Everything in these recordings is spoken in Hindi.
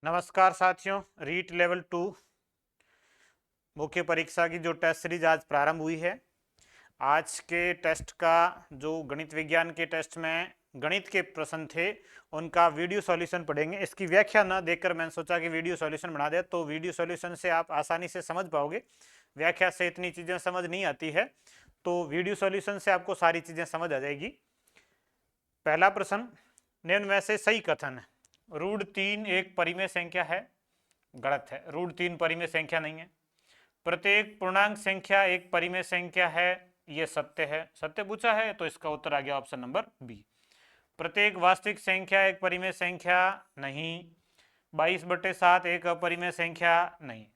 नमस्कार साथियों, रीट लेवल 2 मुख्य परीक्षा की जो टेस्ट सीरीज आज प्रारंभ हुई है। आज के टेस्ट का जो गणित विज्ञान के टेस्ट में गणित के प्रश्न थे उनका वीडियो सॉल्यूशन पढ़ेंगे। इसकी व्याख्या न देखकर मैंने सोचा कि वीडियो सॉल्यूशन बना दे, तो वीडियो सॉल्यूशन से आप आसानी से समझ पाओगे। व्याख्या से इतनी चीज़ें समझ नहीं आती है, तो वीडियो सॉल्यूशन से आपको सारी चीज़ें समझ आ जाएगी। पहला प्रश्न, निम्न में से सही कथन है। √3 एक परिमेय संख्या है। गलत है, √3 परिमेय संख्या नहीं है। प्रत्येक पूर्णांक संख्या एक परिमेय संख्या है, यह सत्य है। सत्य पूछा है तो इसका उत्तर आ गया ऑप्शन नंबर बी। प्रत्येक वास्तविक संख्या एक परिमेय संख्या नहीं। 22/7 एक अपरिमेय संख्या नहीं।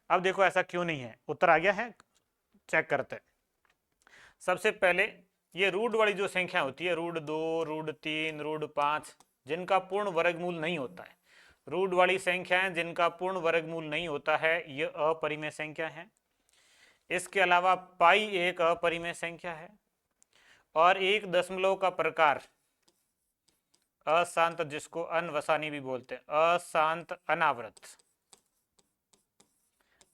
अब देखो ऐसा क्यों नहीं है, उत्तर आ गया है, चेक करते हैं। सबसे पहले ये रूट वाली जो संख्या होती है, √2, √3, √5, जिनका पूर्ण वर्गमूल नहीं होता है, रूट वाली संख्याएं जिनका पूर्ण वर्गमूल नहीं होता है, ये अपरिमेय संख्या है। इसके अलावा पाई एक अपरिमेय संख्या है। और एक दशमलव का प्रकार अशांत, जिसको अनवसानी भी बोलते हैं, अशांत अनावृत,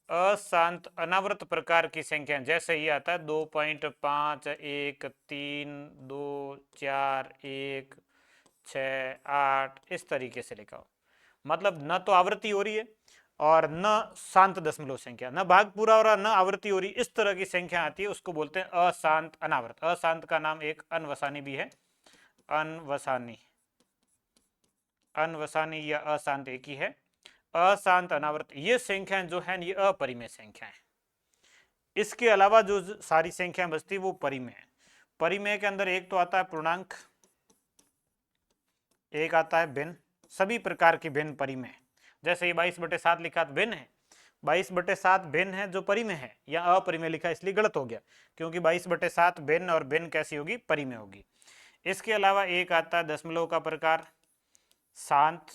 अशांत अनावृत प्रकार की संख्या जैसे ये आता है 2.5, 1, 3, 2, 4, 1, 6, 8, इस तरीके से लिखा हो। मतलब न तो आवृत्ति हो रही है और न शांत दशमलव संख्या, न भाग पूरा हो रहा, न आवृत्ति हो रही, इस तरह की संख्या आती है, उसको बोलते हैं अशांत अनावृत। अशांत का नाम एक अनवसानी भी है, अनवसानी, अनवसानी या अशांत एक ही है। अशांत अनावृत ये संख्याएं जो है ये अपरिमेय संख्याएं। इसके अलावा जो सारी संख्याएं बचती वो परिमेय है। परिमेय के अंदर एक तो आता है पूर्णांक, एक आता है भिन्न। सभी प्रकार की भिन्न परिमेय, जैसे ये 22/7 लिखा तो भिन्न है, 22/7 भिन्न है जो परिमेय है, या अपरिमेय लिखा इसलिए गलत हो गया, क्योंकि 22/7 भिन्न और भिन्न कैसी होगी, परिमेय होगी। इसके अलावा एक आता है दशमलव का प्रकार शांत,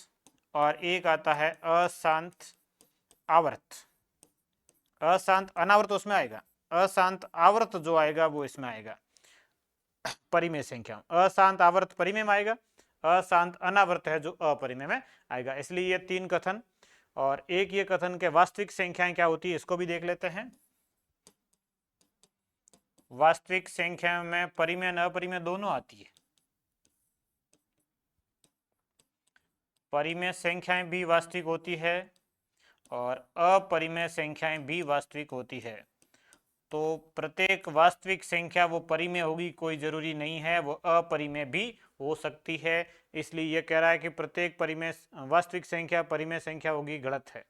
और एक आता है अशांत आवर्त। अशांत अनावर्त उसमें आएगा, अशांत आवर्त जो आएगा वो इसमें आएगा परिमेय संख्या। अशांत आवर्त परिमेय में आएगा, अशांत अनावर्त है जो अपरिमेय में आएगा। इसलिए ये 3 कथन। और एक ये कथन के वास्तविक संख्याएं क्या होती है, इसको भी देख लेते हैं। वास्तविक संख्या में परिमेय और अपरिमेय दोनों आती है। परिमेय संख्याएं भी वास्तविक होती है और अपरिमेय संख्याएं भी वास्तविक होती है। तो प्रत्येक वास्तविक संख्या वो परिमेय होगी कोई जरूरी नहीं है, वो अपरिमेय भी हो सकती है। इसलिए यह कह रहा है कि प्रत्येक परिमेय वास्तविक संख्या परिमेय संख्या होगी, गलत है।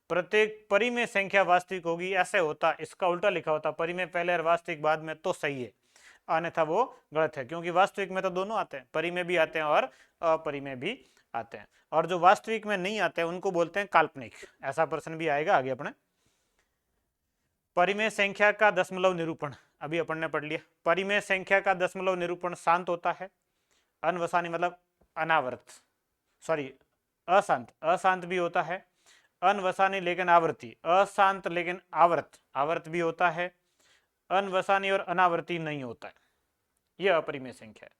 प्रत्येक परिमेय संख्या वास्तविक होगी ऐसे होता, इसका उल्टा लिखा होता, परिमेय पहले और वास्तविक बाद में, तो सही है, अन्यथा वो गलत है। क्योंकि वास्तविक में तो दोनों आते हैं, परिमेय भी आते हैं और अपरिमेय भी आते हैं। और जो वास्तविक में नहीं आते हैं उनको बोलते हैं काल्पनिक। ऐसा प्रश्न भी आएगा आगे अपने। परिमेय संख्या का दशमलव निरूपण अभी अपन ने पढ़ लिया। परिमेय संख्या का दशमलव निरूपण शांत होता है। अनवसानी मतलब अनावर्त, सॉरी अशांत, अशांत भी होता है। अनवसानी लेकिन आवृत्ति, अशांत लेकिन आवर्त, आवर्त भी होता है। अनवसानी और अनावर्ती नहीं होता है। यह अपरिमेय संख्या है।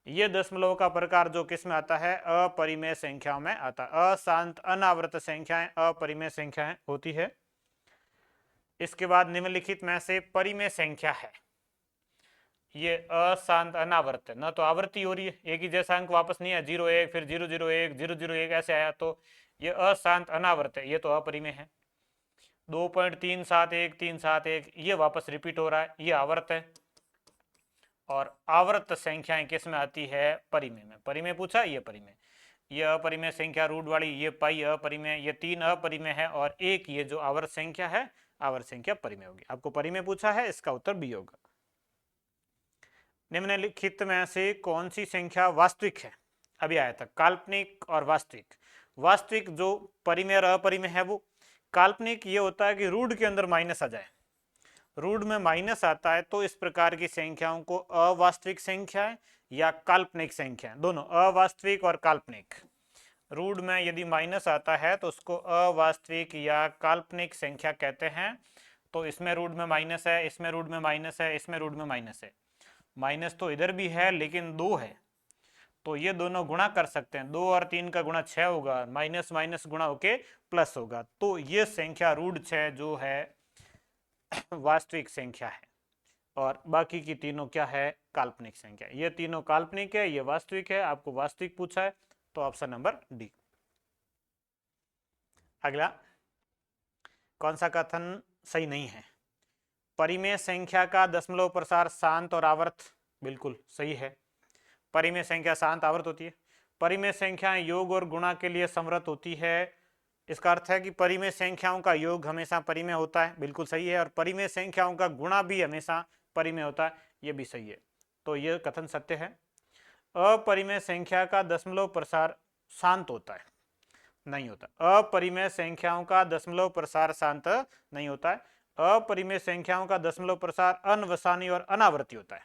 यह दशमलव का प्रकार जो किस में आता है, अपरिमेय संख्याओं में आता है। अशांत अनावर्त संख्याएं अपरिमेय संख्याएं होती है। इसके बाद निम्नलिखित में से परिमेय संख्या है, ये अशांत अनावर्त है, न तो आवृत्ति हो रही है, एक ही जैसा अंक वापस नहीं है, 0 1 फिर 0 0 1 0 0 1 ऐसे आया, तो ये अशांत अनावर्त है, ये तो अपरिमेय है। 2.371 ये वापस रिपीट हो रहा है, ये आवर्त है। और आवर्त संख्याएं किस में आती है, परिमेय में। परिमेय पूछा, ये परिमेय। ये अपरिमेय संख्या रूट वाली, ये पाई अपरिमेय, ये 3 अपरिमेय है, और एक ये जो आवर्त संख्या है, आवर्त संख्या परिमेय होगी। आपको परिमेय पूछा है, इसका उत्तर बी होगा। निम्नलिखित में से कौन सी संख्या वास्तविक है, अभी आया था काल्पनिक और वास्तविक। वास्तविक जो परिमेय और अपरिमेय है वो। काल्पनिक ये होता है कि रूट के अंदर माइनस आ जाए, रूट में माइनस आता है तो इस प्रकार की संख्याओं को अवास्तविक संख्याएं या काल्पनिक संख्या, दोनों अवास्तविक और काल्पनिक। रूट में यदि माइनस आता है तो उसको अवास्तविक या काल्पनिक संख्या कहते हैं। तो इसमें रूट में माइनस है, इसमें रूट में माइनस है, इसमें रूट में माइनस है। माइनस तो इधर भी है लेकिन 2 है, तो ये दोनों गुणा कर सकते हैं, 2 और 3 का गुणा 6 होगा, माइनस माइनस गुणा होके प्लस होगा। तो ये संख्या रूट 6 जो है वास्तविक संख्या है, और बाकी की तीनों क्या है, काल्पनिक संख्या। ये तीनों काल्पनिक है, ये वास्तविक है। आपको वास्तविक पूछा है तो ऑप्शन नंबर डी। अगला, कौन सा कथन सही नहीं है? परिमेय संख्या का दशमलव प्रसार शांत और आवर्त, बिल्कुल सही है। परिमेय संख्या शांत आवर्त होती है। परिमेय संख्याएं योग और गुणा के लिए समर्थ होती है। इसका अर्थ है कि परिमेय संख्याओं का योग हमेशा परिमेय होता है, बिल्कुल सही है। और परिमेय संख्याओं का गुणा भी हमेशा परिमेय होता है, ये भी सही है। तो यह कथन सत्य है। अपरिमेय संख्या का दशमलव प्रसार शांत होता है, नहीं होता। अपरिमेय संख्याओं का दशमलव प्रसार शांत नहीं होता है। अपरिमेय संख्याओं का दशमलव प्रसार अनवसानी और अनावर्ती होता है।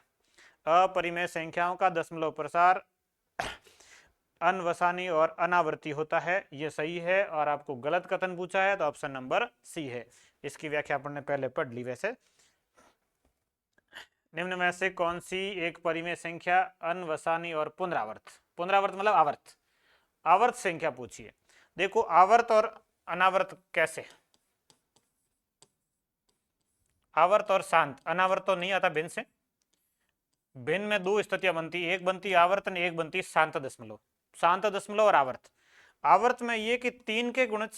अपरिमेय संख्याओं का दशमलव प्रसार अनवसानी और अनावर्ती होता है, ये सही है। और आपको गलत कथन पूछा है तो ऑप्शन नंबर सी है। इसकी व्याख्या अपन ने पहले पढ़ ली। वैसे निम्न में से कौन सी एक परिमेय संख्या अनवसानी और पुनरावर्त, पुनरावर्त मतलब आवर्त, आवर्त संख्या पूछी है। देखो आवर्त और अनावर्त कैसे, आवर्त और शांत, अनावर्त तो नहीं आता भिन्न से। भिन्न में दो स्थितियां बनती, एक बनती आवर्तन, एक बनती शांत दशमलव। शांत दशमलव और आवर्त। आवर्त में ये कि 3 के गुणज,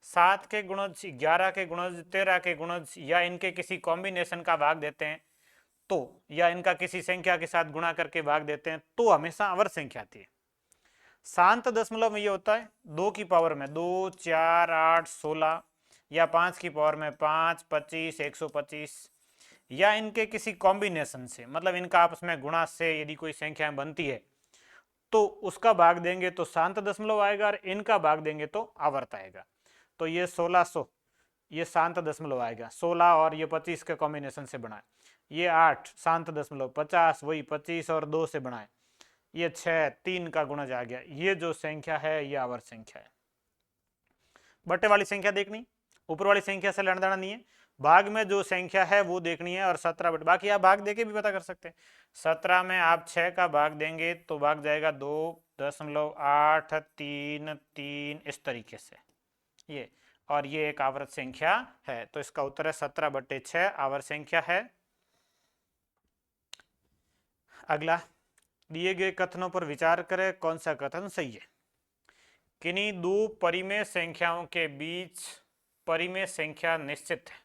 7 के गुणज, 11 के गुणज, 13 के गुणज, या इनके किसी कॉम्बिनेशन का भाग देते हैं तो, या इनका किसी संख्या के साथ गुणा करके भाग देते हैं तो हमेशा आवर्त संख्या आती है। शांत दशमलव में ये होता है 2 की पावर में 2, 4, 8, 16, या 5 की पावर में 5, 25, 125, या इनके किसी कॉम्बिनेशन से, मतलब इनका आपस में गुणा से यदि कोई संख्या बनती है तो उसका भाग देंगे तो शांत दशमलव आएगा, और इनका भाग देंगे तो आवर्त आएगा। तो ये 1600, ये शांत दशमलव आएगा। 16 और ये 25 के कॉम्बिनेशन से बना है। ये 8 शांत दशमलव, 50 वही 25 और 2 से बना है। ये 6 3 का गुणज आ गया। ये जो संख्या है ये आवर्त संख्या है। बट्टे वाली संख्या देखनी, ऊपर वाली संख्या से लेना देना नहीं है। भाग में जो संख्या है वो देखनी है, और 17 बटे, बाकी आप भाग देके भी पता कर सकते हैं। 17 में आप 6 का भाग देंगे तो भाग जाएगा 2.833, इस तरीके से ये, और ये एक आवर्त संख्या है। तो इसका उत्तर है 17/6 आवर्त संख्या है। अगला, दिए गए कथनों पर विचार करें, कौन सा कथन सही है? किन्हीं दो परिमेय संख्याओं के बीच परिमेय संख्या निश्चित है।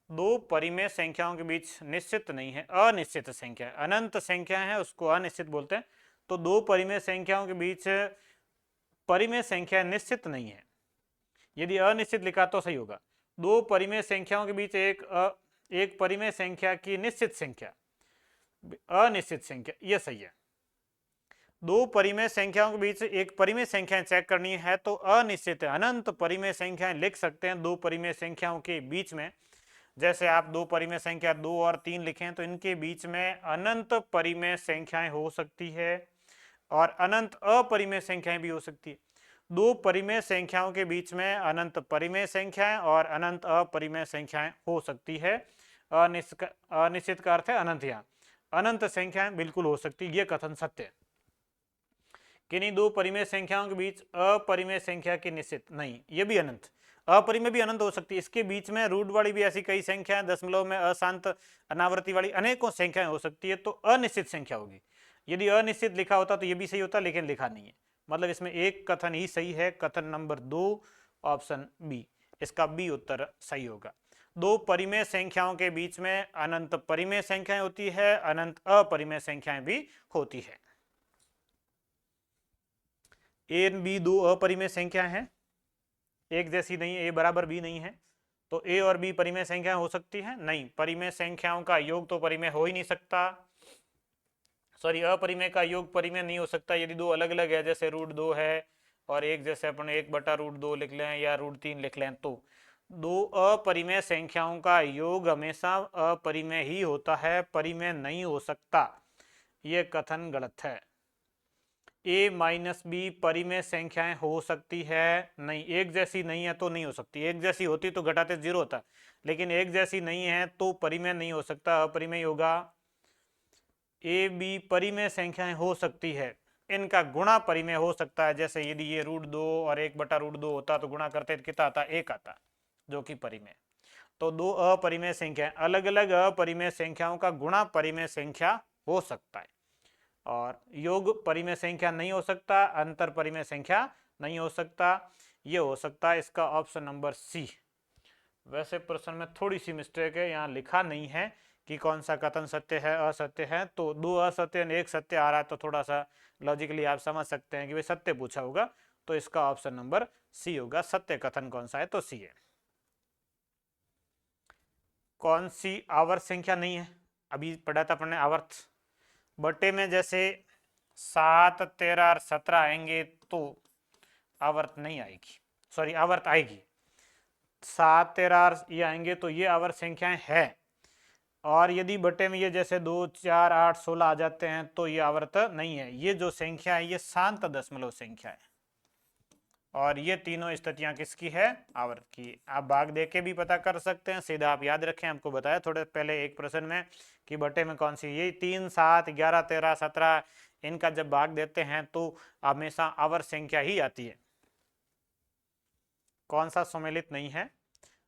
दो परिमेय संख्याओं के बीच निश्चित नहीं है, अनिश्चित संख्या, अनंत संख्या है उसको अनिश्चित बोलते हैं। तो दो परिमेय संख्याओं के बीच परिमेय संख्या निश्चित नहीं है। यदि अनिश्चित लिखा तो सही होगा। दो परिमेय संख्याओं के बीच एक परिमेय संख्या की निश्चित संख्या, अनिश्चित संख्या, यह सही है। दो परिमेय संख्याओं के बीच एक परिमेय संख्या चेक करनी है तो अनिश्चित है। अनंत परिमेय संख्याएं लिख सकते हैं दो परिमेय संख्याओं के बीच में। जैसे आप दो परिमेय संख्या 2 और 3 लिखें तो इनके बीच में अनंत परिमेय संख्याएं हो सकती है, और अनंत अपरिमेय संख्याएं भी हो सकती है। दो परिमेय संख्याओं के बीच में अनंत परिमेय संख्याएं और अनंत अपरिमेय संख्याएं हो सकती है। अनिश्चित का अर्थ है अनंत। यहाँ अनंत संख्याएं बिल्कुल हो सकती है, यह कथन सत्य है। किन्हीं दो परिमेय संख्याओं के बीच अपरिमेय संख्या की निश्चित नहीं, ये भी अनंत, अपरिमेय भी अनंत हो सकती है। इसके बीच में रूट वाली भी ऐसी कई संख्याएं, दशमलव में अशांत अनावर्ती वाली अनेकों संख्याएं हो सकती है, तो अनिश्चित संख्या होगी। यदि अनिश्चित लिखा होता तो ये भी सही होता, लेकिन लिखा नहीं है, मतलब इसमें एक कथन ही सही है, कथन नंबर 2 ऑप्शन बी, इसका बी उत्तर सही होगा। दो परिमेय संख्याओं के बीच में अनंत परिमेय संख्याएं होती है, अनंत अपरिमेय संख्याएं भी होती है। ए एंड बी दो अपरिमेय संख्या हैं, एक जैसी नहीं है, ए बराबर बी नहीं है, तो ए और बी परिमेय संख्या हो सकती है? नहीं, परिमेय संख्याओं का योग तो परिमेय हो ही नहीं सकता। सॉरी, अपरिमेय का योग परिमेय नहीं हो सकता यदि दो अलग अलग है, जैसे √2 है और एक, जैसे अपन 1/√2 लिख लें या √3 लिख लें, तो दो अपरिमेय संख्याओं का योग हमेशा अपरिमेय ही होता है, परिमेय नहीं हो सकता। यह कथन गलत है। a माइनस बी परिमेय संख्याएं हो सकती है? नहीं, एक जैसी नहीं है तो नहीं हो सकती। एक जैसी होती तो घटाते 0 होता, लेकिन एक जैसी नहीं है तो परिमेय नहीं हो सकता, अपरिमेय होगा। ए बी परिमेय संख्याएं हो सकती है, इनका गुणा परिमेय हो सकता है। जैसे यदि ये √2 और 1/√2 होता तो गुणा करते तो कितना आता, 1 आता, जो कि परिमेय। तो दो अपरिमेय संख्या, अलग अलग अपरिमेय संख्याओं का गुणा परिमेय संख्या हो सकता है, और योग परिमेय संख्या नहीं हो सकता, अंतर परिमेय संख्या नहीं हो सकता। ये हो सकता है इसका ऑप्शन नंबर सी। वैसे प्रश्न में थोड़ी सी मिस्टेक है, यहाँ लिखा नहीं है कि कौन सा कथन सत्य है असत्य है, तो दो असत्य और एक सत्य आ रहा है, तो थोड़ा सा लॉजिकली आप समझ सकते हैं कि भाई सत्य पूछा होगा, तो इसका ऑप्शन नंबर सी होगा। सत्य कथन कौन सा है, तो सी है। कौन सी आवर्त संख्या नहीं है, अभी पढ़ा था अपने आवर्त बटे में, जैसे 7, 13 और 17 आएंगे तो आवर्त नहीं आएगी, सॉरी आवर्त आएगी। 7, 13 और ये आएंगे तो ये आवर्त संख्याएं है, और यदि बटे में ये जैसे 2, 4, 8, 16 आ जाते हैं तो ये आवर्त नहीं है। ये जो संख्या है ये शांत दशमलव संख्या है, और ये तीनों स्थितियां किसकी है, आवर्त की। आप भाग दे के भी पता कर सकते हैं, सीधा आप याद रखें, आपको बताया थोड़े पहले एक प्रश्न में कि बटे में कौन सी, ये 3, 7, 11, 13, 17 इनका जब भाग देते हैं तो हमेशा आवर्त संख्या ही आती है। कौन सा सम्मिलित नहीं है,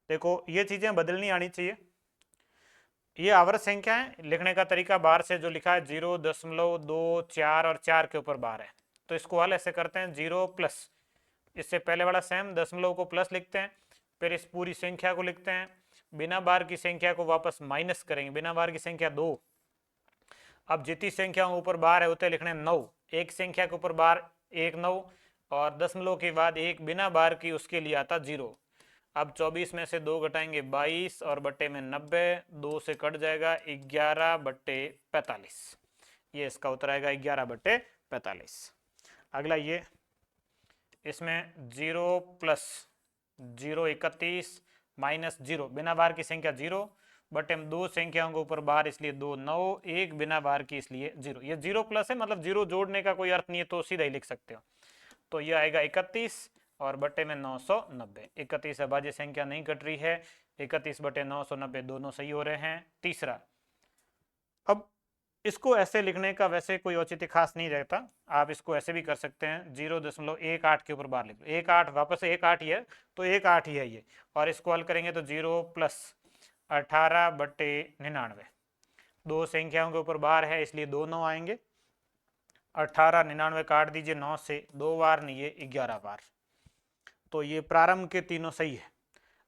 देखो ये चीजें बदलनी आनी चाहिए। ये आवर्त संख्या है, लिखने का तरीका बाहर से जो लिखा है 0.2, 4 और 4 के ऊपर बार है, तो इसको हल ऐसे करते हैं 0 प्लस, इससे पहले वाला सेम दशमलव को प्लस लिखते हैं, फिर इस पूरी संख्या को लिखते हैं, बिना बार की संख्या को वापस माइनस करेंगे, बिना बार की संख्या 2। अब जितनी संख्या ऊपर बार है उतने लिखने 9, एक संख्या के ऊपर बार 1, 9, और दशमलव के बाद एक बिना बार की, उसके लिए आता 0। अब 24 में से 2 घटाएंगे 22, और बट्टे में 90, 2 से कट जाएगा 11/45, ये इसका उत्तर आएगा 11/45। अगला ये, इसमें 0 प्लस 0 31 माइनस 0, बिना बार की संख्या 0, बटे में दो संख्याओं के ऊपर बार इसलिए 2, 9, एक बिना बार की इसलिए 0। ये 0 प्लस है, मतलब 0 जोड़ने का कोई अर्थ नहीं है, तो सीधा ही लिख सकते हो। तो ये आएगा 31 और बटे में 990। 31 अभाज्य संख्या नहीं कट रही है, 31/990 दोनों सही हो रहे हैं। तीसरा, अब इसको ऐसे लिखने का वैसे कोई औचित्य खास नहीं रहता, आप इसको ऐसे भी कर सकते हैं, 0.18 के ऊपर बार लिख लो, 18 वापस 18 ही है, तो 18 ही है ये, और इसको हल करेंगे तो 0 प्लस 18/99, दो संख्याओं के ऊपर बार है इसलिए 2 9 आएंगे, 18 99 काट दीजिए 9 से, 2 बार नहीं है 11 बार, तो ये प्रारंभ के तीनों सही है।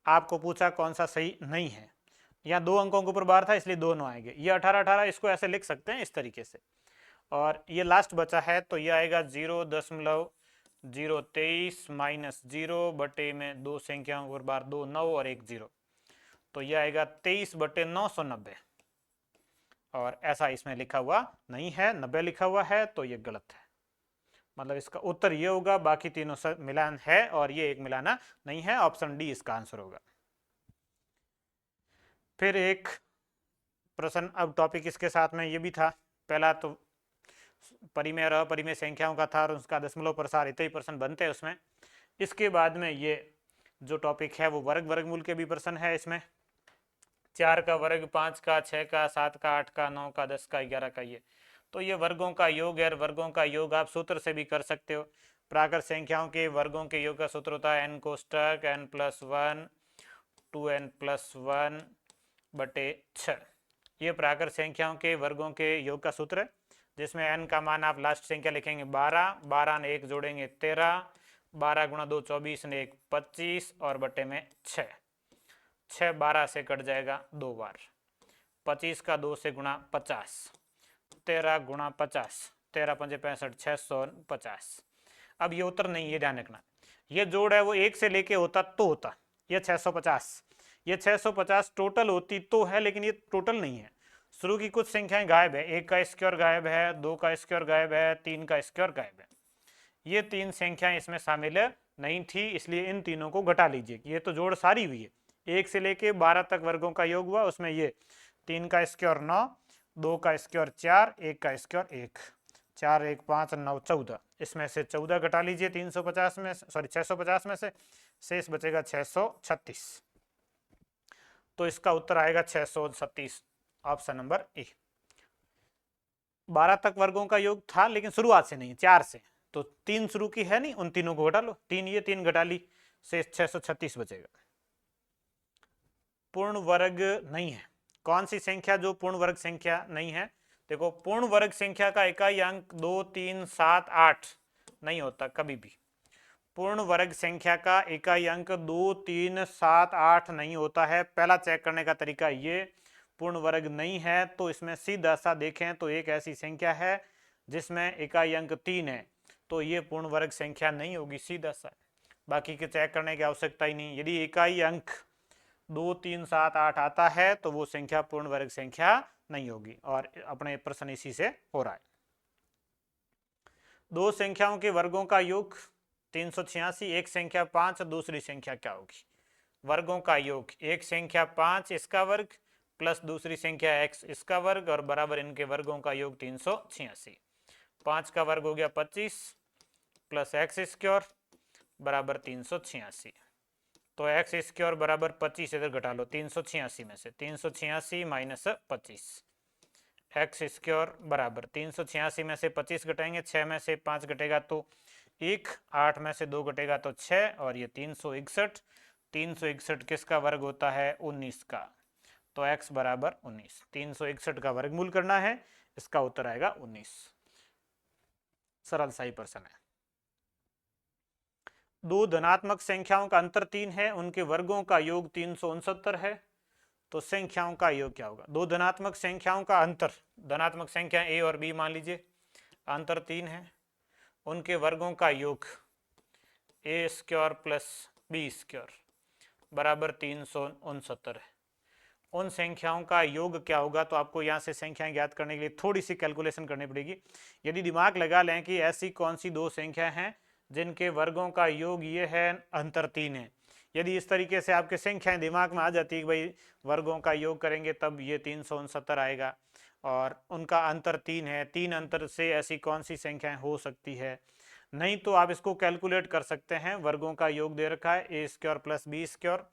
आपको पूछा कौन सा सही नहीं है, यहाँ 2 अंकों के ऊपर बार था इसलिए 2 9 आएंगे, ये 18 18 इसको ऐसे लिख सकते हैं इस तरीके से, और ये लास्ट बचा है तो ये आएगा 0.023 माइनस 0 बटे में दो संख्याओं के ऊपर बार 2 9 और 1 0, तो ये आएगा 23/990, और ऐसा इसमें लिखा हुआ नहीं है, 90 लिखा हुआ है, तो ये गलत है, मतलब इसका उत्तर ये होगा, बाकी तीनों से मिलान है और ये एक मिलाना नहीं है, ऑप्शन डी इसका आंसर होगा। फिर एक प्रश्न, अब टॉपिक इसके साथ में ये भी था, पहला तो परिमेय और अपरिमेय संख्याओं का था और उसका दशमलव प्रसार, इतने ही प्रश्न बनते हैं उसमें। इसके बाद में ये जो टॉपिक है वो वर्ग वर्गमूल के भी प्रश्न है इसमें, 4 का वर्ग, 5 का, 6 का, 7 का, 8 का, 9 का, 10 का, 11 का, ये तो ये वर्गों का योग है, वर्गों का योग आप सूत्र से भी कर सकते हो। प्राकृत संख्याओं के वर्गों के योग का सूत्र होता है n कोष्टक n+1 2n+1 बटे 6, ये प्राकृत संख्याओं के वर्गों के योग का सूत्र है, जिसमें n का मान आप लास्ट संख्या लिखेंगे 12, 12 ने 1 जोड़ेंगे 13, 12 गुणा 2 24 ने 1 25, और बटे में 6, 6 12 से कट जाएगा 2 बार, 25 का 2 से गुणा 50, 13 गुणा 50, 13 पंजे 65, 650। अब ये उत्तर नहीं, ये ध्यान रखना, ये जोड़ है वो एक से लेके होता तो होता, ये 650, ये 650 टोटल होती तो है, लेकिन ये टोटल नहीं है, शुरू की कुछ संख्याएं गायब है, 1 का स्क्वायर गायब है, 2 का स्क्वायर गायब है, 3 का स्क्वायर गायब है, ये 3 संख्याएं इसमें शामिल नहीं थी, इसलिए इन तीनों को घटा लीजिए, ये तो जोड़ सारी हुई है, 1 से लेके 12 तक वर्गों का योग हुआ, उसमें ये 3 का स्क्वायर 9, 2 का स्क्वायर 4, 1 का स्क्वायर 1, 4 1 5 9 14, इसमें से 14 घटा लीजिए 350 में, सॉरी 650 में से, शेष बचेगा 636, तो इसका उत्तर आएगा 636, ऑप्शन नंबर ए। 12 तक वर्गों का योग था, लेकिन शुरुआत से नहीं, 4 से। तो 3 शुरू की है नहीं, उन तीनों को घटा लो, 3 ये 3 घटा ली, से 636 बचेगा। पूर्ण वर्ग नहीं है। कौन सी संख्या जो पूर्ण वर्ग संख्या नहीं है? देखो, पूर्ण वर्ग संख्या का इकाई अंक 2 3 7 8 नहीं होता कभी भी। पूर्ण वर्ग संख्या का इकाई अंक 2 3 7 8 नहीं होता है। पहला चेक करने का तरीका ये, पूर्ण वर्ग नहीं है तो इसमें सीधा सा देखें तो एक ऐसी संख्या है जिसमें इकाई अंक 3 है, तो ये पूर्ण वर्ग संख्या नहीं होगी, सीधा सा। बाकी के चेक करने की आवश्यकता ही नहीं। यदि इकाई अंक 2 3 7 8 आता है तो वो संख्या पूर्ण वर्ग संख्या नहीं होगी, और अपने प्रश्न इसी से हो रहा है। दो संख्याओं के वर्गों का योग 386, एक संख्या 5, दूसरी संख्या क्या होगी? वर्गों का योग, एक संख्या 5 इसका वर्ग प्लस दूसरी संख्या x इसका वर्ग, और बराबर इनके वर्गों का योग 386। 5 का वर्ग हो गया 25 प्लस एक्स स्क्वायर बराबर 386। तो एक्स स्क्वायर बराबर 25 इधर घटा लो, 386 में से 386 माइनस 25, एक्स स्क्वायर बराबर 386 में से 25 घटाएंगे, 6 में से 5 घटेगा तो 1, 8 में से 2 घटेगा तो 6, और ये 361। 361 किसका वर्ग होता है? 19 का। तो x बराबर 19। 361 का वर्गमूल करना है, इसका उत्तर आएगा 19। सरल सा ही प्रश्न है। दो धनात्मक संख्याओं का अंतर 3 है, उनके वर्गों का योग 369 है, तो संख्याओं का योग क्या होगा? दो धनात्मक संख्याओं का अंतर, धनात्मक संख्या a और b मान लीजिए, अंतर 3 है, उनके वर्गों का योग a square plus b square बराबर 369 है। उन संख्याओं का योग क्या होगा? तो आपको यहाँ से संख्याएं ज्ञात करने के लिए थोड़ी सी कैलकुलेशन करनी पड़ेगी। यदि दिमाग लगा लें कि ऐसी कौन सी दो संख्या हैं जिनके वर्गों का योग ये है, अंतर 3 है, यदि इस तरीके से आपके संख्याएं दिमाग में आ जाती है कि भाई वर्गों का योग करेंगे तब ये 369 आएगा, और उनका अंतर 3 है, 3 अंतर से ऐसी कौन सी संख्याएं हो सकती है? नहीं तो आप इसको कैलकुलेट कर सकते हैं। वर्गों का योग दे रखा है A square plus B square,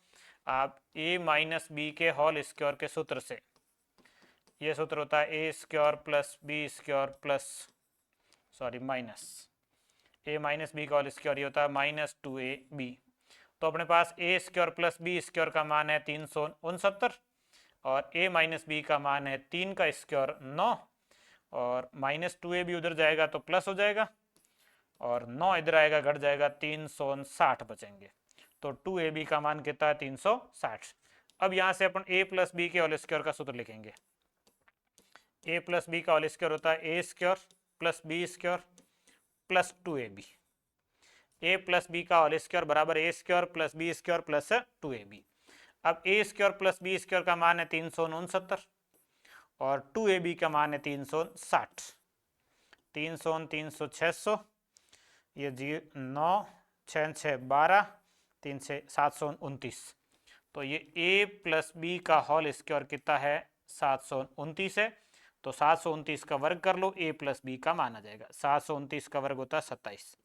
आप a माइनस बी के होल स्क्वायर के सूत्र से, ये सूत्र होता है A square plus B square plus minus a minus B का होल स्क्वायर, ये होता है माइनस 2ab। तो अपने पास a square plus B square का मान है 369, और a माइनस बी का मान है 3 का स्क्वायर 9, और माइनस 2ab उधर जाएगा तो प्लस हो जाएगा, और 9 इधर आएगा घट जाएगा, 360 बचेंगे। तो 2ab का मान कितना है? 360। अब यहां से अपन a प्लस बी के होल स्क्वायर का सूत्र लिखेंगे। a प्लस बी का होल स्क्वायर होता है a square plus B square plus 2ab। a plus B का होल स्क्वायर बराबर a square plus B square plus 2ab। अब a square plus B square का मान है 369, और 2ab का मान है 360। 300 300 600, ये 9 6 6 12, 3 से 729। तो ये a प्लस बी का होल स्क्वायर कितना है? 729 है। तो 729 का वर्ग कर लो, a प्लस बी का मान आ जाएगा। 729 का वर्ग होता है 27।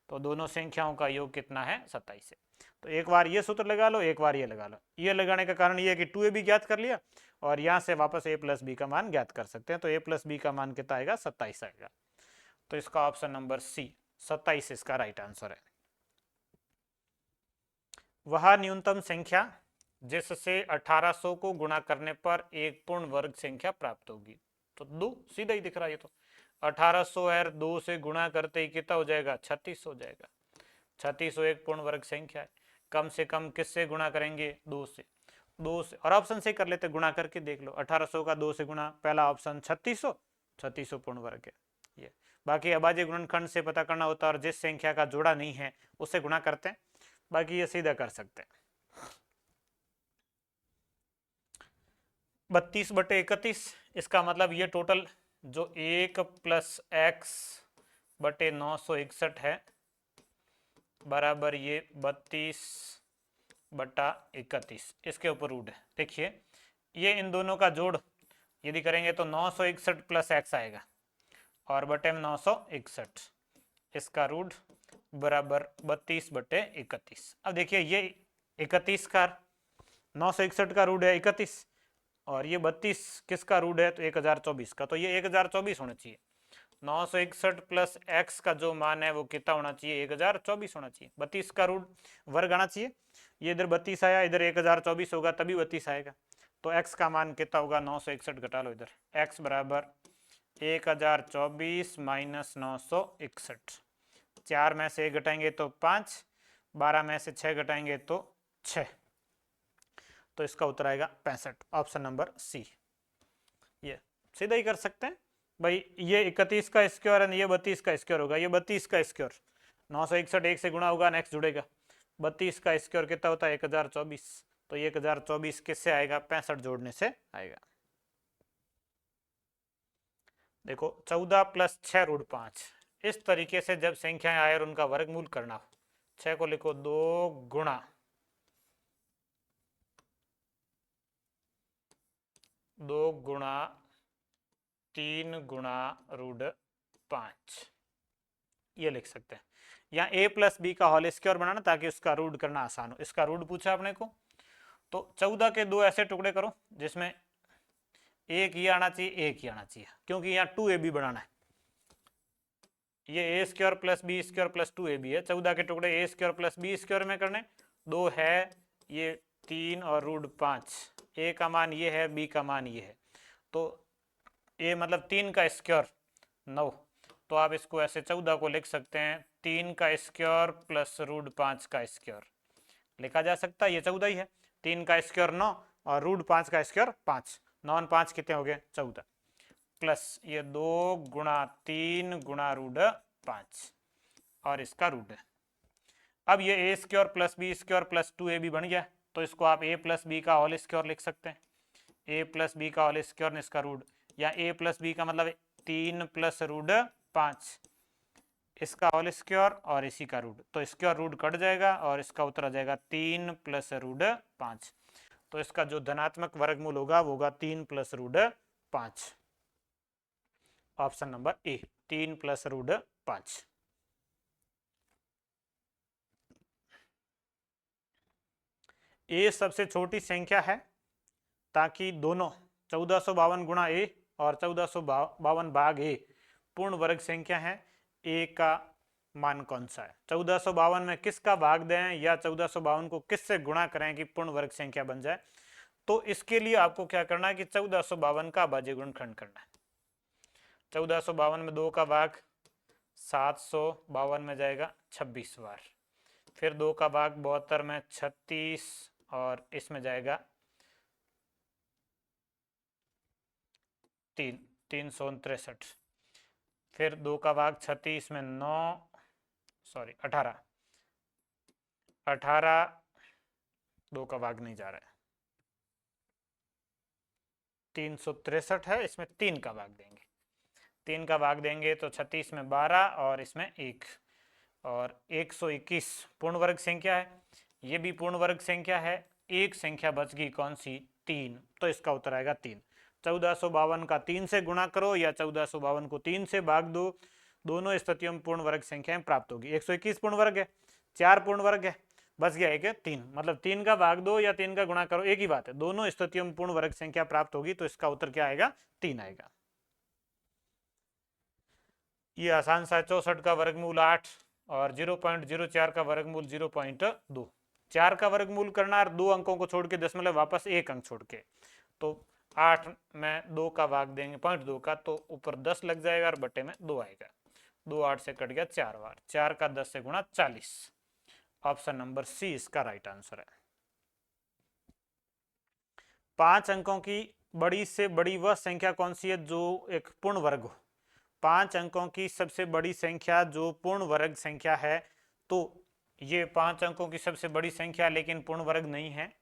तो दोनों संख्याओं का योग कितना है? 27 है। तो एक बार ये सूत्र लगा लो, एक बार ये लगा लो। ये लगाने का कारण ये है कि 2ab ज्ञात कर लिया, और यहाँ से वापस a प्लस बी का मान ज्ञात कर सकते हैं। तो a प्लस बी का मान कितना आएगा? 27 आएगा। तो इसका ऑप्शन नंबर सी 27 इसका राइट आंसर है। वह न्यूनतम संख्या जिससे 1800 को गुणा करने पर एक पूर्ण वर्ग संख्या प्राप्त होगी। तो 2 सीधा ही दिख रहा है। ये तो 1800 है, 2 से गुणा करते ही कितना हो जाएगा? 36 हो जाएगा। 3600 एक पूर्ण वर्ग संख्या है। कम से कम किससे गुणा करेंगे? 2 से। 2 से, और ऑप्शन से कर लेते, गुणा करके देख लो। 1800 का 2 से गुणा, पहला ऑप्शन 3600, 3600 पूर्ण वर्ग है ये। बाकी अभाज्य गुणनखंड से पता करना होता है, और जिस संख्या का जोड़ा नहीं है उससे गुणा करते हैं। बाकी ये सीधा कर सकते हैं। 32/31, इसका मतलब ये टोटल जो 1 प्लस एक्स बटे 961 है बराबर ये 32/31, इसके ऊपर रूट है। देखिए ये इन दोनों का जोड़ यदि करेंगे तो 961 प्लस एक्स आएगा, और बटे में 961, इसका रूट बराबर 32/31। अब देखिए ये 31 का 961 का रूट है 31, और ये 32 किसका रूट है? तो 1024 का। तो ये 1024 होना चाहिए। 961 प्लस एक्स का जो मान है वो कितना होना चाहिए, 1024 होना चाहिए। 32 का रूट वर्ग आना चाहिए। ये इधर 32 आया, इधर 1024 होगा तभी 32 आएगा। तो x का मान कितना होगा, 961 घटा लो इधर, x बराबर 1024 माइनस 961। 4 में से 1 घटाएंगे तो 5, 12 में से 6 घटाएंगे तो 6। तो इसका उत्तर आएगा 65, ऑप्शन नंबर सी। ये सीधा ही कर सकते हैं भाई, ये 31 का स्क्वायर है, ये 32 का स्क्वायर होगा, ये 32 का स्क्वायर, 961 1 से गुणा होगा, नेक्स्ट जुड़ेगा। 32 का स्क्वायर कितना होता है, 1024। तो ये 1024 किससे आएगा, 65 जोड़ने से आएगा। देखो 14 प्लस 6 रूट 5, इस तरीके से जब संख्याएं आए और उनका वर्गमूल करना हो, 6 को लिखो 2 गुणा 3 गुणा रूट 5, ये लिख सकते हैं। यहाँ a प्लस बी का होल स्क्वायर बनाना ताकि उसका रूट करना आसान हो। इसका रूट पूछा अपने को, तो 14 के 2 ऐसे टुकड़े करो जिसमें एक ही आना चाहिए, एक ही आना चाहिए, क्योंकि यहाँ 2ab बनाना है। ये A square plus B square plus 2ab है। 14 के टुकड़े A square plus B square में करने, 2 है, ये 3 और रूट 5, ए का मान ये है, बी का मान ये है, तो ए मतलब 3 का स्क्वायर 9। तो आप इसको ऐसे 14 को लिख सकते हैं 3 का स्क्वायर प्लस रूट 5 का स्क्वायर लिखा जा सकता है। ये 14 ही है, 3 का स्क्वायर 9 और रूट 5 का स्क्वायर 5, 9 और 5 कितने हो गए, 14, प्लस ये 2 गुणा 3 गुणा रूट 5 और इसका रूट है। अब ये A square plus B square plus 2ab बन गया, तो इसको आप a प्लस बी का होल स्क्वायर लिख सकते हैं, a प्लस बी का होल स्क्वायर इसका रूट, या a प्लस बी का मतलब 3 प्लस रूट 5, इसका होल स्क्वायर और इसी का रूट, तो स्क्वायर रूट कट जाएगा और इसका उत्तर आ जाएगा 3 प्लस रूट 5। तो इसका जो धनात्मक वर्गमूल होगा वो होगा 3 plus root 5, option number A, 3 plus root 5। A सबसे छोटी संख्या है ताकि दोनों 1452 गुणा ए और 1452 भाग ए पूर्ण वर्ग संख्या है। ए का मान कौन सा है, 1452 में किसका भाग दें या 1452 को किससे गुणा करें कि पूर्ण वर्ग संख्या बन जाए। तो इसके लिए आपको क्या करना है कि 1452 का अभाज्य गुणनखंड करना है। 1452 में 2 का भाग 752 में जाएगा 26 बार, फिर 2 का भाग 72 में 36 और इसमें जाएगा 363, फिर 2 का भाग 36 में 18 2 का भाग नहीं जा रहा है, 363 है, इसमें 3 का भाग देंगे, 3 का भाग देंगे तो 36 में 12 और इसमें 1 और 121 पूर्ण वर्ग संख्या है। ये भी पूर्ण वर्ग संख्या है, एक संख्या बच गई कौन सी, 3, तो इसका उत्तर आएगा 3। 1452 का 3 से गुणा करो या 1452 को 3 से भाग दो, दोनों स्थितियों में पूर्ण वर्ग संख्याएं प्राप्त होगी। 121 पूर्ण वर्ग है, 4 पूर्ण वर्ग है, बच गया एक है 3, मतलब 3 का भाग दो या 3 का गुणा करो, एक ही बात है, दोनों स्थितियों में पूर्ण वर्ग संख्या प्राप्त होगी, तो इसका उत्तर क्या आएगा, 3 आएगा। ये आसान सा, 64 का वर्गमूल 8 और 0.04 का वर्गमूल 0.2, 4 का वर्गमूल करना और 2 अंकों को छोड़ के दशमलव वापस 1 अंक छोड़ के, तो 8 में 2 का भाग देंगे 0.2 का, तो ऊपर 10 लग जाएगा और बटे में 2 आएगा, 2 8 से कट गया 4 बार, 4 का 10 से गुणा 40, ऑप्शन नंबर सी इसका राइट आंसर है। 5 अंकों की बड़ी से बड़ी वह संख्या कौन सी है जो एक पूर्ण वर्ग हो। 5 अंकों की सबसे बड़ी संख्या जो पूर्ण वर्ग संख्या है, तो ये 5 अंकों की सबसे बड़ी संख्या लेकिन पूर्ण वर्ग नहीं है।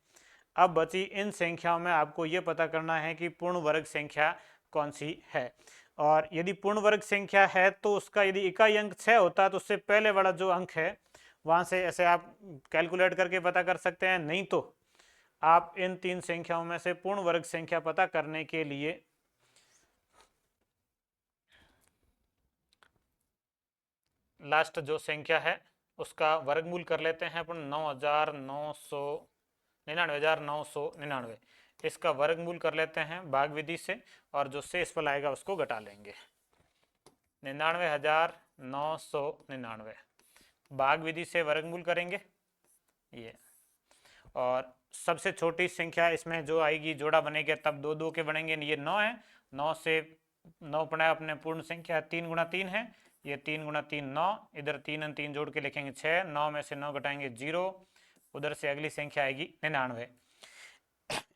अब बची इन संख्याओं में आपको ये पता करना है कि पूर्ण वर्ग संख्या कौन सी है, और यदि पूर्ण वर्ग संख्या है तो उसका यदि इकाई अंक 6 होता है तो उससे पहले वाला जो अंक है वहाँ से ऐसे आप कैलकुलेट करके पता कर सकते हैं, नहीं तो आप इन 3 संख्याओं में से पूर्ण वर्ग संख्या पता करने के लिए लास्ट जो संख्या है उसका वर्गमूल कर लेते हैं अपन, 99,999, इसका वर्गमूल कर लेते हैं भाग विधि से और जो शेष फल आएगा उसको घटा लेंगे। 99,999। भाग विधि से वर्गमूल करेंगे ये, और सबसे छोटी संख्या इसमें जो आएगी जोड़ा बनेगा तब दो दो के बनेंगे। ये 9 है, 9 से 9 पढ़ा अपने पूर्ण संख्या 3 गुणा 3 है, ये 3 गुणा 3 9, इधर 3 और 3 जोड़ के लिखेंगे 6, 9 में से 9 घटाएंगे 0, उधर से अगली संख्या आएगी 99।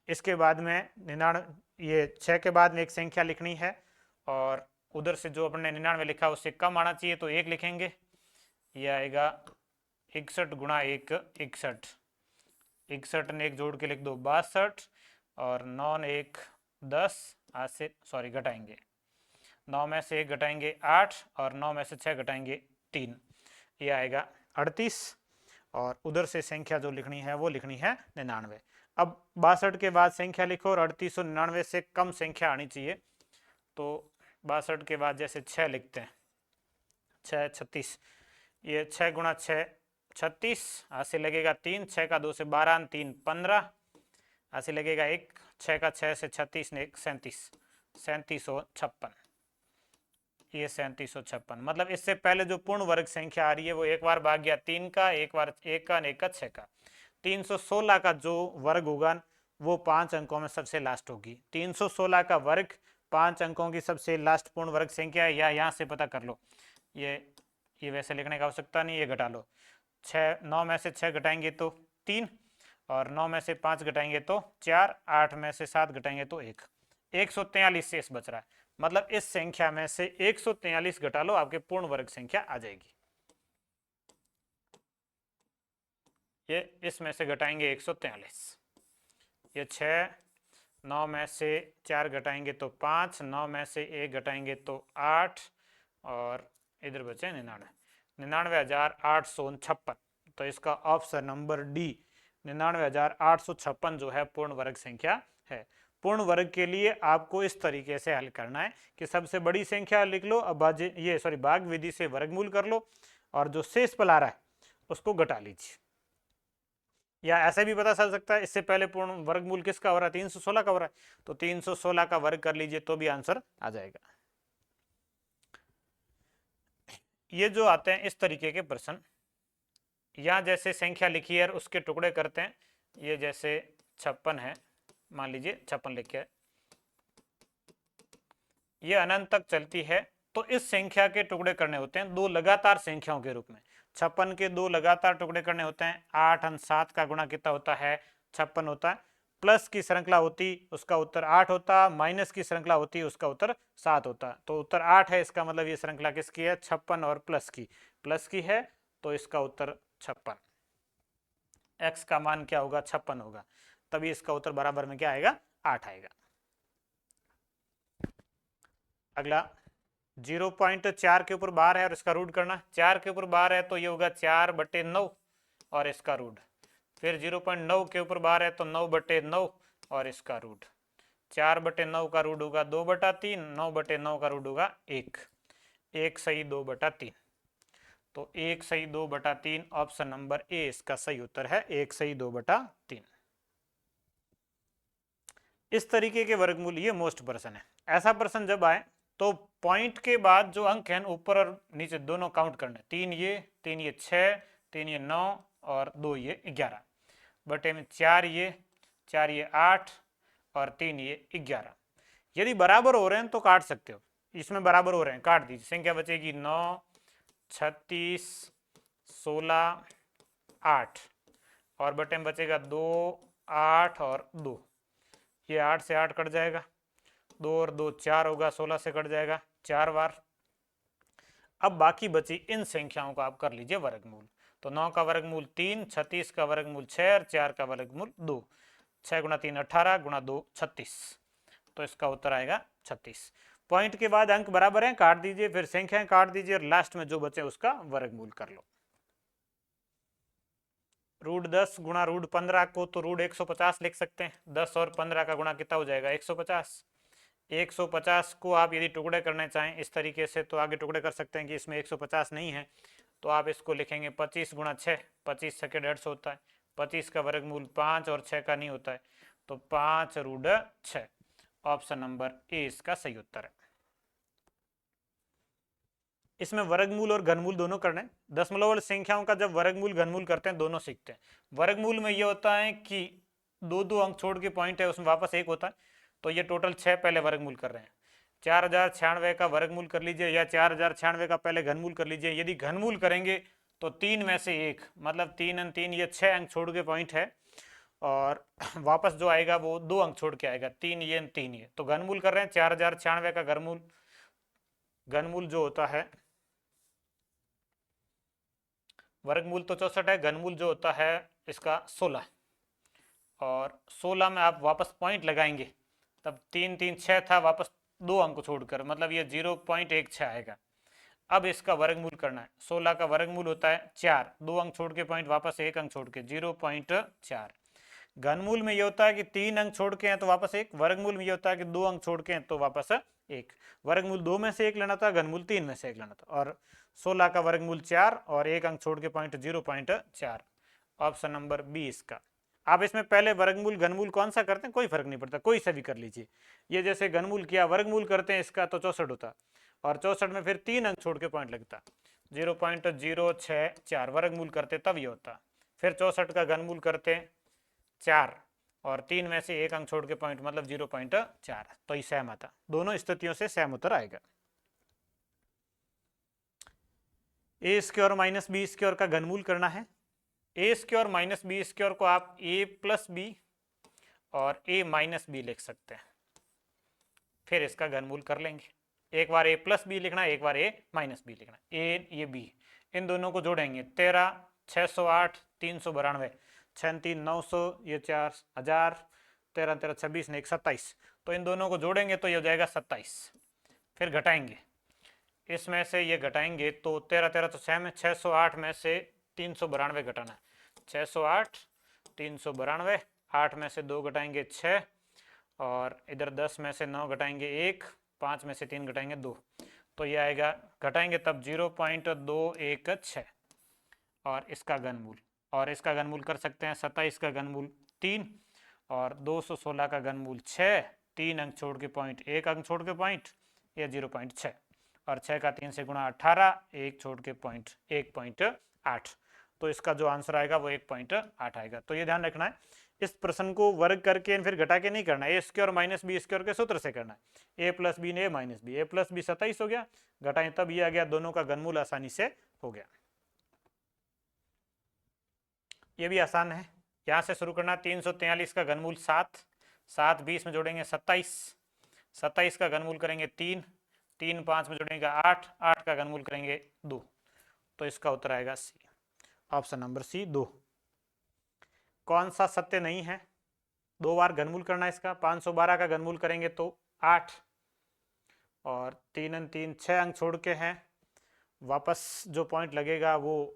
इसके बाद में 99, ये 6 के बाद में एक संख्या लिखनी है और उधर से जो अपने 99 लिखा उससे कम आना चाहिए तो 1 लिखेंगे, ये आएगा 61 गुणा 1 61, 61 ने 1 जोड़ के लिख दो 62, और 9 ने 1 10, आज से सॉरी घटाएंगे, 9 में से 1 घटाएंगे 8, और 9 में से 6 घटाएंगे 3, ये आएगा 38, और उधर से संख्या जो लिखनी है वो लिखनी है 99। अब 62 के बाद संख्या लिखो और 38 और 99 से कम संख्या आनी चाहिए, तो 62 के बाद जैसे 6 लिखते हैं, 6 36, ये 6 गुणा 6 36, आज से लगेगा 3, 6 का 2 से 12, 3 15, आज से लगेगा 1, 6 का 6 से 36 ने 1 37, 3756, ये 3756। मतलब इससे पहले जो पूर्ण वर्ग संख्या आ रही है वो एक बार भाग गया 3 का, एक बार 1 का, 1 का 6 का। 316 का जो वर्ग होगा वो 5 अंकों में सबसे लास्ट होगी। 316 का वर्ग 5 अंकों की सबसे लास्ट पूर्ण वर्ग संख्या है, या यहाँ से पता कर लो, ये वैसे लिखने का आवश्यकता नहीं, ये घटा लो। 6 9 में से 6 घटाएंगे तो 3, और 9 में से 5 घटाएंगे तो 4, 8 में से 7 घटाएंगे तो 1, 143 शेष बच रहा है। मतलब इस संख्या में से 143 घटा लो, आपके पूर्ण वर्ग संख्या आ जाएगी। ये इसमें से घटाएंगे 143, ये 6, 9 में से 4 घटाएंगे तो 5, 9 में से 1 घटाएंगे तो 8, और इधर बचे 99, 99,856। तो इसका ऑप्शन नंबर डी 99,856 जो है पूर्ण वर्ग संख्या है। पूर्ण वर्ग के लिए आपको इस तरीके से हल करना है कि सबसे बड़ी संख्या लिख लो, अब भाग विधि से वर्गमूल कर लो, और जो शेष पल आ रहा है उसको घटा लीजिए। या ऐसे भी पता चल सकता है इससे पहले पूर्ण वर्गमूल किसका हो रहा है, 316 का हो रहा है, तो 316 का वर्ग कर लीजिए तो भी आंसर आ जाएगा। ये जो आते हैं इस तरीके के प्रश्न, या जैसे संख्या लिखी है उसके टुकड़े करते हैं, ये जैसे 56 है, मान लीजिए 56 लिखे है, ये अनंत तक चलती है, तो इस संख्या के टुकड़े करने होते हैं दो लगातार संख्याओं के रूप में। 56 के दो लगातार टुकड़े करने होते हैं, 8 और 7 का गुणा कितना होता है, 56 होता है। प्लस की श्रृंखला होती उसका उत्तर 8 होता, माइनस की श्रृंखला होती उसका उत्तर 7 होता। तो उत्तर 8 है, इसका मतलब ये श्रृंखला किसकी है, 56 और प्लस की है, तो इसका उत्तर 56। एक्स का मान क्या होगा, 56 होगा, तभी इसका उत्तर बराबर में क्या आएगा, 8 आएगा। अगला 0.4 के ऊपर बार है और इसका रूट करना, 4 के ऊपर बार है तो ये होगा 4/9 और इसका रूट, फिर 0.9 के ऊपर बार है तो 9/9 और इसका रूट, 4/9 का रूट होगा 2/3, 9/9 का रूट होगा 1, 1 सही 2/3, तो 1 सही 2/3 ऑप्शन नंबर ए इसका सही उत्तर है, 1 सही 2/3। इस तरीके के वर्गमूल ये मोस्ट प्रश्न है। ऐसा प्रश्न जब आए तो पॉइंट के बाद जो अंक हैं ऊपर और नीचे दोनों काउंट करने, 3 ये 6, 3 ये 9 और 2 ये 11, बटे में 4 ये 8 और 3 ये 11। यदि बराबर हो रहे हैं तो काट सकते हो, इसमें बराबर हो रहे हैं काट दीजिए, संख्या बचेगी 9 36 16 8, और बटे में बचेगा 2 8 और 2, ये 8 से 8 कट जाएगा, 2 और 2 4 होगा, 16 से कट जाएगा 4 बार। अब बाकी बची इन संख्याओं का आप कर लीजिए वर्गमूल, तो 9 का वर्गमूल 3, 36 का वर्गमूल 6 और 4 का वर्गमूल 2, 6 गुणा 3 18 गुणा 2 36, तो इसका उत्तर आएगा 36। पॉइंट के बाद अंक बराबर हैं, काट दीजिए, फिर संख्याएं काट दीजिए और लास्ट में जो बचे उसका वर्गमूल कर लो। √10 गुणा √15 को तो √150 लिख सकते हैं, 10 और 15 का गुणा कितना हो जाएगा, 150। 150 को आप यदि टुकड़े करने चाहें इस तरीके से तो आगे टुकड़े कर सकते हैं कि इसमें 150 नहीं है, तो आप इसको लिखेंगे 25 गुणा 6, 25 6 150 होता है, 25 का वर्गमूल 5 और 6 का नहीं होता है, तो 5√6 ऑप्शन नंबर ए इसका सही उत्तर है। इसमें वर्गमूल और घनमूल दोनों करने। दशमलव वाली संख्याओं का जब वर्गमूल घनमूल करते हैं दोनों सीखते हैं। वर्गमूल में ये होता है कि दो दो अंक छोड़ के पॉइंट है उसमें वापस एक होता है, तो ये टोटल 6 पहले वर्गमूल कर रहे हैं। 4096 का वर्गमूल कर लीजिए या 4096 का पहले घनमूल कर लीजिए। यदि घनमूल करेंगे तो 3 में से 1 मतलब 3 अंक 3, ये 6 अंक छोड़ के पॉइंट है, और वापस जो आएगा वो 2 अंक छोड़ के आएगा, 3 ये 3 ये। तो घनमूल कर रहे हैं 4096 का घनमूल, घनमूल जो होता है, वर्गमूल तो 64 है, घनमूल जो होता है इसका 16, और 16 में आप वापस पॉइंट लगाएंगे तब 3 3 6 था, वापस 2 अंक छोड़कर, मतलब ये 0.16 आएगा। अब इसका वर्गमूल करना है। 16 का वर्गमूल होता है 4, 2 अंक छोड़ के पॉइंट, वापस 1 अंक छोड़ के 0.4। घनमूल में ये होता है कि 3 अंक छोड़ के हैं तो वापस 1, वर्गमूल में ये होता है कि 2 अंक छोड़ के हैं तो वापस 1। वर्गमूल 2 में से 1 लेना था, घनमूल 3 में से 1 लेना था, और 16 का वर्गमूल 4 और 1 अंक छोड़ के पॉइंट 0.4। ऑप्शन नंबर बी इसका। आप इसमें पहले वर्गमूल घनमूल कौन सा करते हैं कोई फर्क नहीं पड़ता, कोई सा भी कर लीजिए। ये जैसे घनमूल किया, वर्गमूल करते हैं इसका तो 64 होता, और 64 में फिर 3 अंक छोड़ के पॉइंट लगता, 0.064 वर्गमूल करते तब ये होता। फिर 64 का घनमूल करते 4 और 3 में से 1 अंक छोड़ के पॉइंट, मतलब 0.4, तो ये सेम आता। दोनों स्थितियों से सेम उत्तर आएगा। ए स्क्वायर माइनस बी स्क्वायर का घनमूल करना है। A square minus B square को आप ए प्लस बी और ए माइनस बी लिख सकते हैं, फिर इसका घनमूल कर लेंगे। एक बार ए प्लस बी लिखना, एक बार ए माइनस बी लिखना। ए ये बी, इन दोनों को जोड़ेंगे। 13 608 392, 6 3 900, ये 4000, 13 13 26 ने 1 27, तो इन दोनों को जोड़ेंगे तो ये हो जाएगा 27। फिर घटाएंगे, इसमें से ये घटाएंगे तो 13 13 तो 6 में, 608 में से 392 घटाना है, 608 392, 8 में से 2 घटाएंगे 6, और इधर 10 में से 9 घटाएंगे 1, 5 में से 3 घटाएंगे 2, तो ये आएगा, घटाएंगे तब 0.216, और इसका घनमूल, और इसका घनमूल कर सकते हैं 27 का घनमूल 3 और 216 का घनमूल 6, 3 अंक छोड़ के पॉइंट, 1 अंक छोड़ के पॉइंट, ये 0.6, और 6 का 3 से गुणा 18, 1 छोड़ के पॉइंट 1.8, तो इसका जो आंसर आएगा वो 1.8 आएगा। तो ये ध्यान रखना है, इस प्रश्न को वर्ग करके फिर घटा के नहीं करना है, A square minus B square के सूत्र से करना है। ए प्लस बी ने ए माइनस बी, ए प्लस बी 27 हो गया, घटाएं तब ये आ गया, दोनों का घनमूल आसानी से हो गया। ये भी आसान है, यहाँ से शुरू करना। 343 का घनमूल 7, 7 20 में जोड़ेंगे 27, 27 का घनमूल करेंगे 3, 3 5 में जोड़ेंगे 8, 8 का घनमूल करेंगे 2, तो इसका उत्तर आएगा सी, ऑप्शन नंबर सी 2। कौन सा सत्य नहीं है? 2 बार घनमूल करना है इसका। 512 का घनमूल करेंगे तो 8, और 3 3 6 अंक छोड़ के हैं, वापस जो पॉइंट लगेगा वो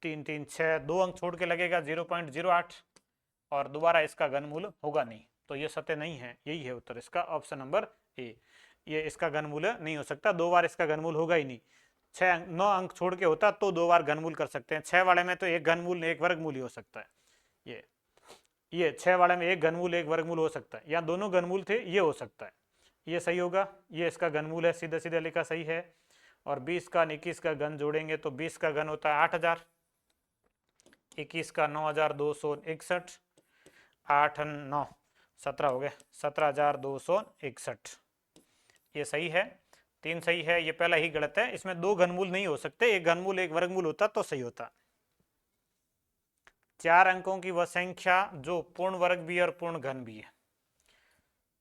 3 3 6, 2 अंक छोड़ के लगेगा 0.08, और दोबारा इसका घनमूल होगा नहीं, तो ये सत्य नहीं है, यही है उत्तर इसका, ऑप्शन नंबर ए। ये इसका घनमूल नहीं हो सकता, 2 बार इसका घनमूल होगा ही नहीं। 9 अंक छोड़ के होता तो 2 बार घनमूल कर सकते हैं, 6 वाले में तो एक घनमूल एक वर्गमूल ही हो सकता है। ये 6 वाले में एक घनमूल एक वर्गमूल हो सकता है, या दोनों घनमूल थे, ये हो सकता है, ये सही होगा। ये इसका घनमूल है, सीधा सीधा लिखा सही है। और 20 का 21 का घन जोड़ेंगे तो 20 का घन होता है 8000, 21 का 9261, 8 9 17 हो गए, 17261, ये सही है। 3 सही है, ये पहला ही गलत है, इसमें 2 घनमूल नहीं हो सकते, एक घनमूल एक वर्गमूल होता तो सही होता। 4 अंकों की वह संख्या जो पूर्ण वर्ग भी है और पूर्ण घन भी है।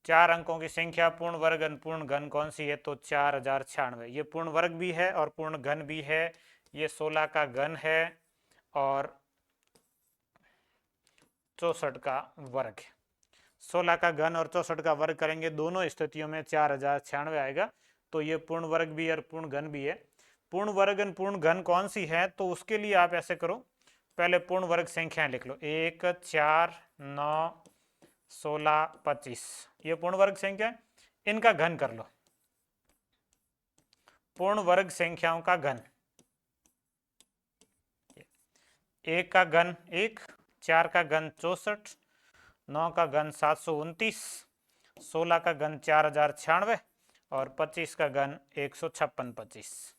4 अंकों की संख्या पूर्ण वर्ग पूर्ण घन कौन सी है? तो 4096, ये पूर्ण वर्ग भी है और पूर्ण घन भी है। ये 16 का घन है और 64 का वर्ग है। 16 का घन और 64 का वर्ग करेंगे, दोनों स्थितियों में 4096 आएगा। तो ये पूर्ण वर्ग भी और पूर्ण घन भी है। पूर्ण वर्ग और पूर्ण घन कौन सी है? तो उसके लिए आप ऐसे करो, पहले पूर्ण वर्ग संख्याएं लिख लो, 1 4 9 16 25, ये पूर्ण वर्ग संख्या, इनका घन कर लो। पूर्ण वर्ग संख्याओं का घन, 1 का घन 1, 4 का घन 64, 9 का घन 729, 16 का घन 4096 और 25 का घन 156 25।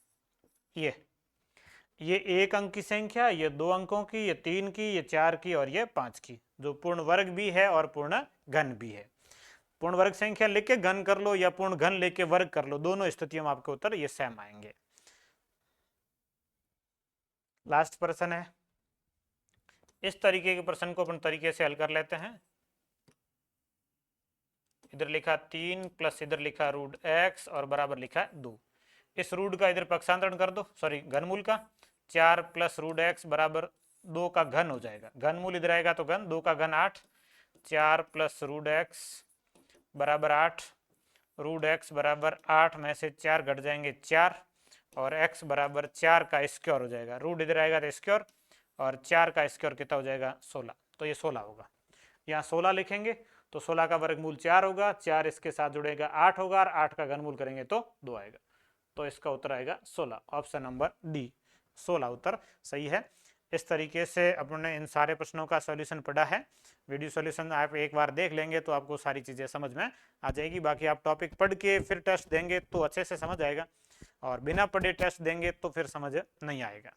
ये एक अंक की संख्या, ये 2 अंकों की, ये 3 की, ये 4 की और ये 5 की, जो पूर्ण वर्ग भी है और पूर्ण घन भी है। पूर्ण वर्ग संख्या लेके घन कर लो या पूर्ण घन लेके वर्ग कर लो, दोनों स्थितियों में आपके उत्तर ये सेम आएंगे। लास्ट प्रश्न है, इस तरीके के प्रश्न को अपन तरीके से हल कर लेते हैं। इधर लिखा 3 प्लस इधर लिखा रूट x और बराबर लिखा 2। इस रूट का इधर पक्षांतरण कर दो, सॉरी घनमूल का। 4 प्लस रूट x बराबर 2 का घन हो जाएगा, घनमूल इधर आएगा तो घन, 2 का घन 8। 4 प्लस रूट x बराबर 8, रूट x बराबर 8 में से 4 घट जाएंगे 4 और x बराबर 4 का स्क्वायर हो जाएगा। रूट इधर आएगा तो स्क्वायर और 4 का स्क्वायर कितना हो जाएगा 16, तो ये 16 होगा। यहाँ 16 लिखेंगे तो 16 का वर्गमूल 4 होगा, 4 इसके साथ जुड़ेगा 8 होगा और 8 का घनमूल करेंगे तो 2 आएगा, तो इसका उत्तर आएगा 16। ऑप्शन नंबर डी 16 उत्तर सही है। इस तरीके से अपने इन सारे प्रश्नों का सॉल्यूशन पढ़ा है। वीडियो सॉल्यूशन आप एक बार देख लेंगे तो आपको सारी चीज़ें समझ में आ जाएगी। बाकी आप टॉपिक पढ़ के फिर टेस्ट देंगे तो अच्छे से समझ आएगा, और बिना पढ़े टेस्ट देंगे तो फिर समझ नहीं आएगा।